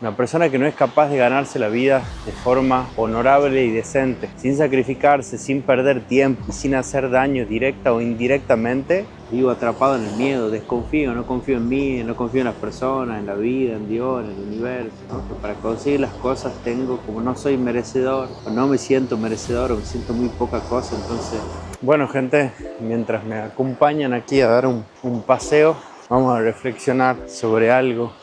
Una persona que no es capaz de ganarse la vida de forma honorable y decente, sin sacrificarse, sin perder tiempo y sin hacer daño directa o indirectamente, vivo atrapado en el miedo, desconfío, no confío en mí, no confío en las personas, en la vida, en Dios, en el universo, ¿no? Que para conseguir las cosas tengo, como no soy merecedor, o no me siento merecedor, o me siento muy poca cosa, entonces... Bueno, gente, mientras me acompañan aquí a dar un paseo, vamos a reflexionar sobre algo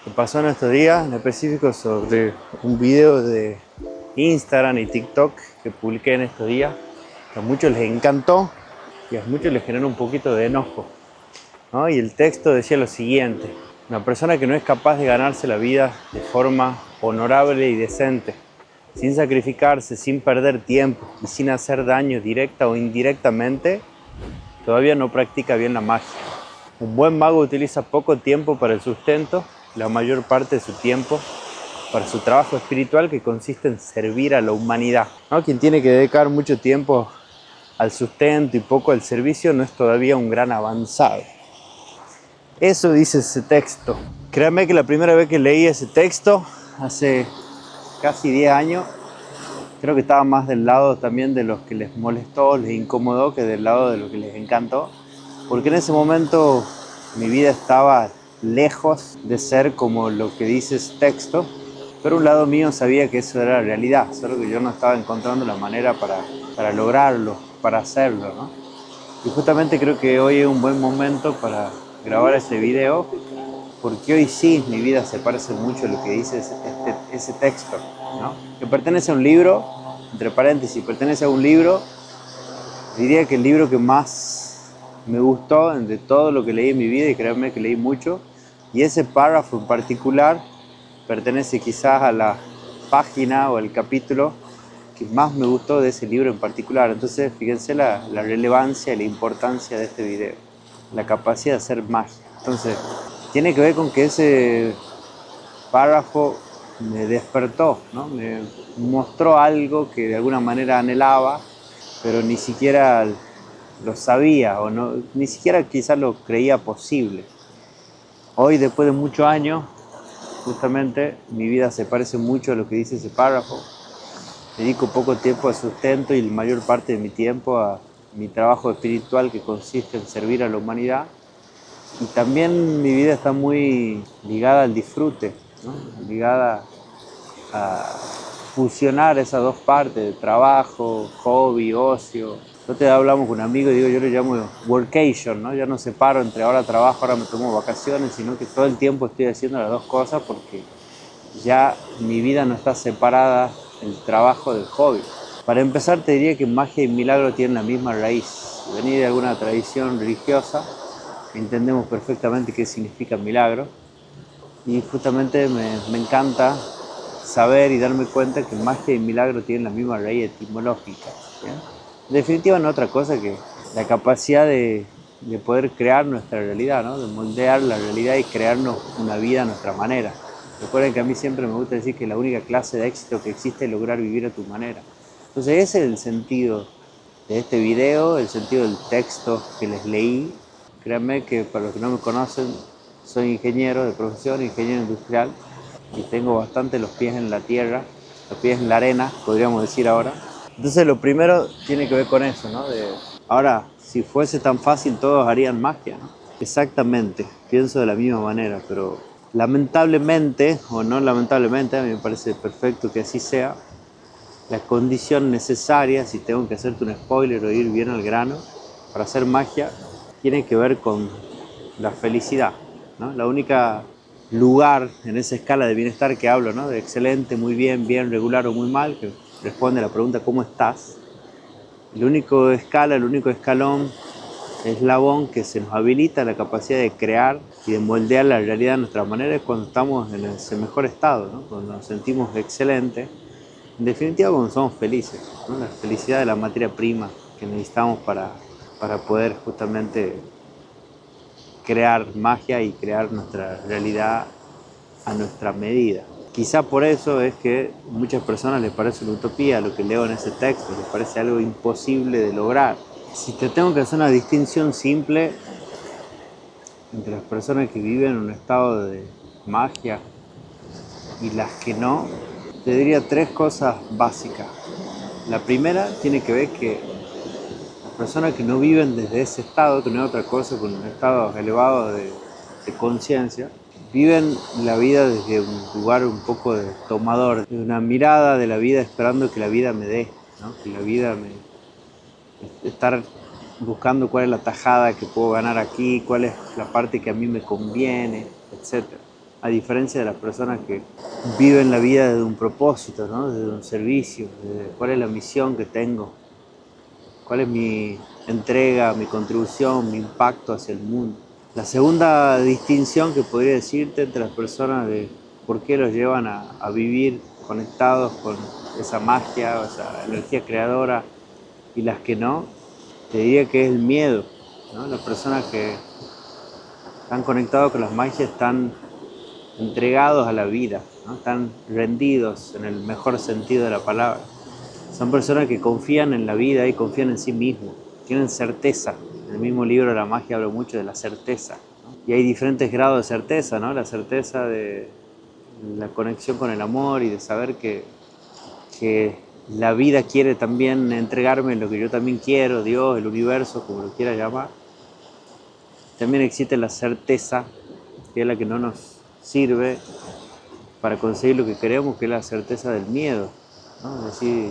que pasó en estos días, en específico sobre un video de Instagram y TikTok que publiqué en estos días, que a muchos les encantó y a muchos les generó un poquito de enojo, ¿no? Y el texto decía lo siguiente: una persona que no es capaz de ganarse la vida de forma honorable y decente, sin sacrificarse, sin perder tiempo y sin hacer daño directa o indirectamente, todavía no practica bien la magia. Un buen mago utiliza poco tiempo para el sustento, la mayor parte de su tiempo para su trabajo espiritual, que consiste en servir a la humanidad, ¿no? Quien tiene que dedicar mucho tiempo al sustento y poco al servicio no es todavía un gran avanzado. Eso dice ese texto. Créanme que la primera vez que leí ese texto, hace casi 10 años, creo que estaba más del lado también de los que les molestó, les incomodó, que del lado de los que les encantó. Porque en ese momento mi vida estaba lejos de ser como lo que dice ese texto, pero un lado mío sabía que eso era la realidad, solo que yo no estaba encontrando la manera para lograrlo, para hacerlo, ¿no? Y justamente creo que hoy es un buen momento para grabar ese video, porque hoy sí mi vida se parece mucho a lo que dice ese texto, ¿no? Que pertenece a un libro, entre paréntesis, pertenece a un libro, diría que el libro que más me gustó de todo lo que leí en mi vida, y créanme que leí mucho, y ese párrafo en particular pertenece quizás a la página o el capítulo que más me gustó de ese libro en particular. Entonces fíjense la relevancia y la importancia de este video, la capacidad de hacer magia. Entonces tiene que ver con que ese párrafo me despertó, ¿no? Me mostró algo que de alguna manera anhelaba, pero ni siquiera lo sabía, o no, ni siquiera quizás lo creía posible. Hoy, después de muchos años, justamente mi vida se parece mucho a lo que dice ese párrafo. Dedico poco tiempo al sustento y la mayor parte de mi tiempo a mi trabajo espiritual, que consiste en servir a la humanidad. Y también mi vida está muy ligada al disfrute, ¿no? Ligada a fusionar esas dos partes de trabajo, hobby, ocio. Nosotros hablamos con un amigo y digo, yo le llamo workation, ¿no? Ya no separo entre ahora trabajo, ahora me tomo vacaciones, sino que todo el tiempo estoy haciendo las dos cosas, porque ya mi vida no está separada el trabajo del hobby. Para empezar, te diría que magia y milagro tienen la misma raíz. Si venís de alguna tradición religiosa, entendemos perfectamente qué significa milagro, y justamente me encanta saber y darme cuenta que magia y milagro tienen la misma raíz etimológica, ¿bien? En definitiva, no es otra cosa que la capacidad de poder crear nuestra realidad, ¿no? De moldear la realidad y crearnos una vida a nuestra manera. Recuerden que a mí siempre me gusta decir que la única clase de éxito que existe es lograr vivir a tu manera. Entonces ese es el sentido de este video, el sentido del texto que les leí. Créanme que, para los que no me conocen, soy ingeniero de profesión, ingeniero industrial, y tengo bastante los pies en la tierra, los pies en la arena, podríamos decir ahora. Entonces lo primero tiene que ver con eso, ¿no? Ahora, si fuese tan fácil, todos harían magia, ¿no? Exactamente, pienso de la misma manera, pero lamentablemente, o no lamentablemente, a mí me parece perfecto que así sea, la condición necesaria, si tengo que hacerte un spoiler o ir bien al grano, para hacer magia, tiene que ver con la felicidad, ¿no? La única lugar en esa escala de bienestar que hablo, ¿no? De excelente, muy bien, bien, regular o muy mal, que responde a la pregunta ¿cómo estás? El único escala, el único escalón, eslabón que se nos habilita la capacidad de crear y de moldear la realidad de nuestra manera es cuando estamos en ese mejor estado, ¿no? Cuando nos sentimos excelentes. En definitiva, cuando somos felices, ¿no? La felicidad es la materia prima que necesitamos para poder justamente crear magia y crear nuestra realidad a nuestra medida. Quizá por eso es que a muchas personas les parece una utopía lo que leo en ese texto, les parece algo imposible de lograr. Si te tengo que hacer una distinción simple entre las personas que viven en un estado de magia y las que no, te diría tres cosas básicas. La primera tiene que ver que las personas que no viven desde ese estado, que no es otra cosa que un estado elevado de conciencia, viven la vida desde un lugar un poco de tomador, de una mirada de la vida esperando que la vida me dé, ¿no? Que la vida me... estar buscando cuál es la tajada que puedo ganar aquí, cuál es la parte que a mí me conviene, etc. A diferencia de las personas que viven la vida desde un propósito, ¿no? Desde un servicio, desde cuál es la misión que tengo, cuál es mi entrega, mi contribución, mi impacto hacia el mundo. La segunda distinción que podría decirte entre las personas de por qué los llevan a vivir conectados con esa magia, o esa energía creadora, y las que no, te diría que es el miedo, ¿no? Las personas que están conectados con las magias están entregados a la vida, ¿no? Están rendidos en el mejor sentido de la palabra. Son personas que confían en la vida y confían en sí mismos, tienen certeza. En el mismo libro de la magia hablo mucho de la certeza, ¿no? Y hay diferentes grados de certeza, ¿no? La certeza de la conexión con el amor y de saber que la vida quiere también entregarme lo que yo también quiero, Dios, el universo, como lo quiera llamar. También existe la certeza, que es la que no nos sirve para conseguir lo que queremos, que es la certeza del miedo, ¿no? Es decir,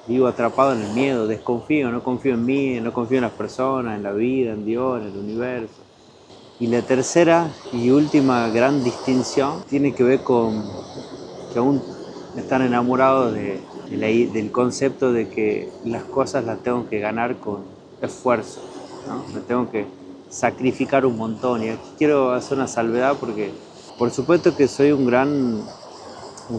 vivo atrapado en el miedo, desconfío, no confío en mí, no confío en las personas, en la vida, en Dios, en el universo. Y la tercera y última gran distinción tiene que ver con que aún están enamorados del concepto de que las cosas las tengo que ganar con esfuerzo, ¿no? Me tengo que sacrificar un montón. Y aquí quiero hacer una salvedad porque por supuesto que soy un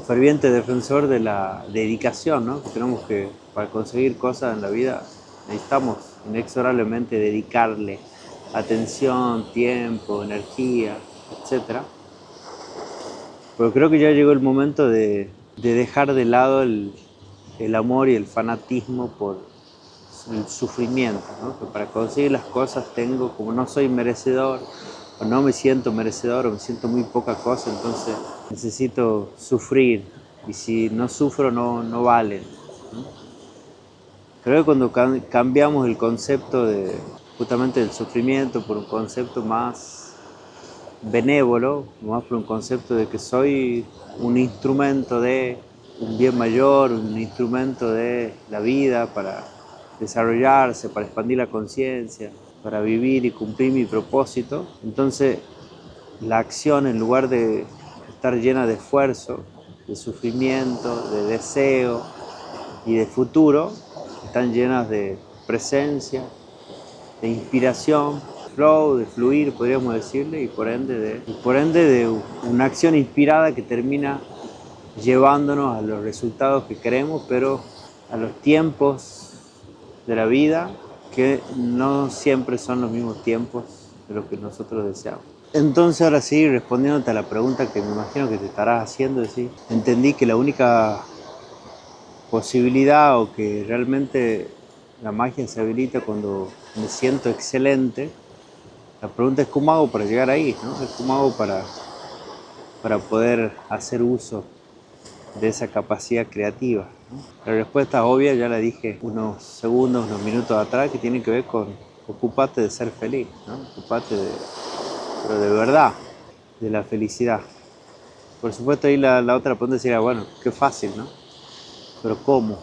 ferviente defensor de la dedicación, ¿no? Que tenemos que, para conseguir cosas en la vida, necesitamos inexorablemente dedicarle atención, tiempo, energía, etc. Pero creo que ya llegó el momento de dejar de lado el amor y el fanatismo por el sufrimiento, ¿no? Que para conseguir las cosas tengo, como no soy merecedor, o no me siento merecedor, o me siento muy poca cosa, entonces necesito sufrir, y si no sufro no vale, ¿no? Creo que cuando cambiamos el concepto justamente del sufrimiento por un concepto más benévolo, más por un concepto de que soy un instrumento de un bien mayor, un instrumento de la vida para desarrollarse, para expandir la conciencia, para vivir y cumplir mi propósito. Entonces, la acción, en lugar de estar llena de esfuerzo, de sufrimiento, de deseo y de futuro, están llenas de presencia, de inspiración, flow, de fluir, podríamos decirle, y por ende de una acción inspirada que termina llevándonos a los resultados que queremos, pero a los tiempos de la vida que no siempre son los mismos tiempos de lo que nosotros deseamos. Entonces, ahora sí, respondiéndote a la pregunta que me imagino que te estarás haciendo, sí, entendí que la única posibilidad, o que realmente la magia se habilita cuando me siento excelente. La pregunta es cómo hago para llegar ahí, ¿no? Es cómo hago para poder hacer uso de esa capacidad creativa, ¿no? La respuesta obvia ya la dije unos segundos, unos minutos atrás, que tiene que ver con ocupate de ser feliz, ¿no? Ocupate pero de verdad, de la felicidad. Por supuesto, ahí la otra pregunta sería, bueno, qué fácil, ¿no? Pero ¿cómo?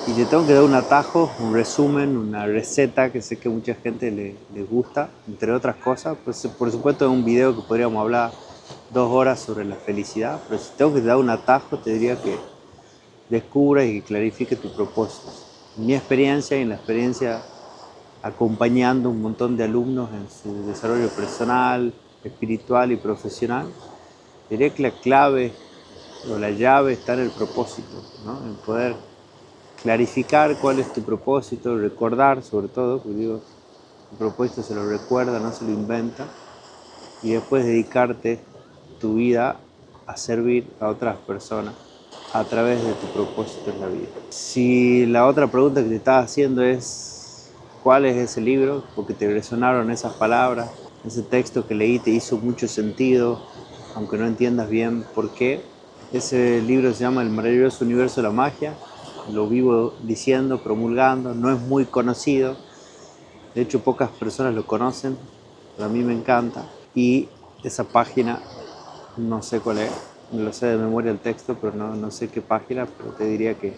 Y te tengo que dar un atajo, un resumen, una receta que sé que a mucha gente le gusta, entre otras cosas. Pues, por supuesto, es un video que podríamos hablar 2 horas sobre la felicidad, pero si tengo que dar un atajo, te diría que descubras y que clarifiques tu propósito. En mi experiencia y en la experiencia acompañando un montón de alumnos en su desarrollo personal, espiritual y profesional, diría que la clave o la llave está en el propósito, ¿no? En poder clarificar cuál es tu propósito, recordar sobre todo, porque digo, tu propósito se lo recuerda, no se lo inventa, y después dedicarte tu vida a servir a otras personas a través de tu propósito en la vida. Si la otra pregunta que te estás haciendo es ¿cuál es ese libro? Porque te resonaron esas palabras, ese texto que leí te hizo mucho sentido, aunque no entiendas bien por qué. Ese libro se llama El maravilloso universo de la magia. Lo vivo diciendo, promulgando, no es muy conocido. De hecho, pocas personas lo conocen, pero a mí me encanta. Y esa página, no sé cuál es, me lo sé de memoria el texto, pero no sé qué página, pero te diría que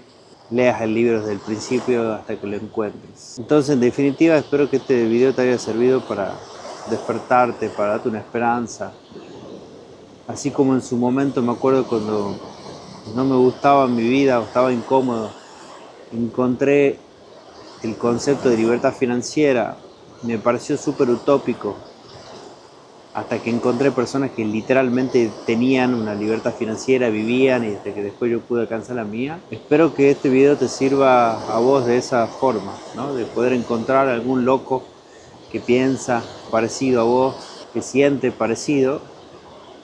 leas el libro desde el principio hasta que lo encuentres. Entonces, en definitiva, espero que este video te haya servido para despertarte, para darte una esperanza. Así como en su momento me acuerdo cuando no me gustaba mi vida o estaba incómodo, encontré el concepto de libertad financiera, me pareció súper utópico, hasta que encontré personas que literalmente tenían una libertad financiera, vivían, y hasta que después yo pude alcanzar la mía. Espero que este video te sirva a vos de esa forma, ¿no? De poder encontrar algún loco que piensa parecido a vos, que siente parecido,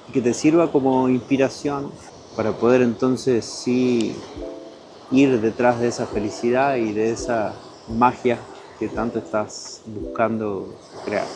y que te sirva como inspiración para poder entonces sí ir detrás de esa felicidad y de esa magia que tanto estás buscando crear.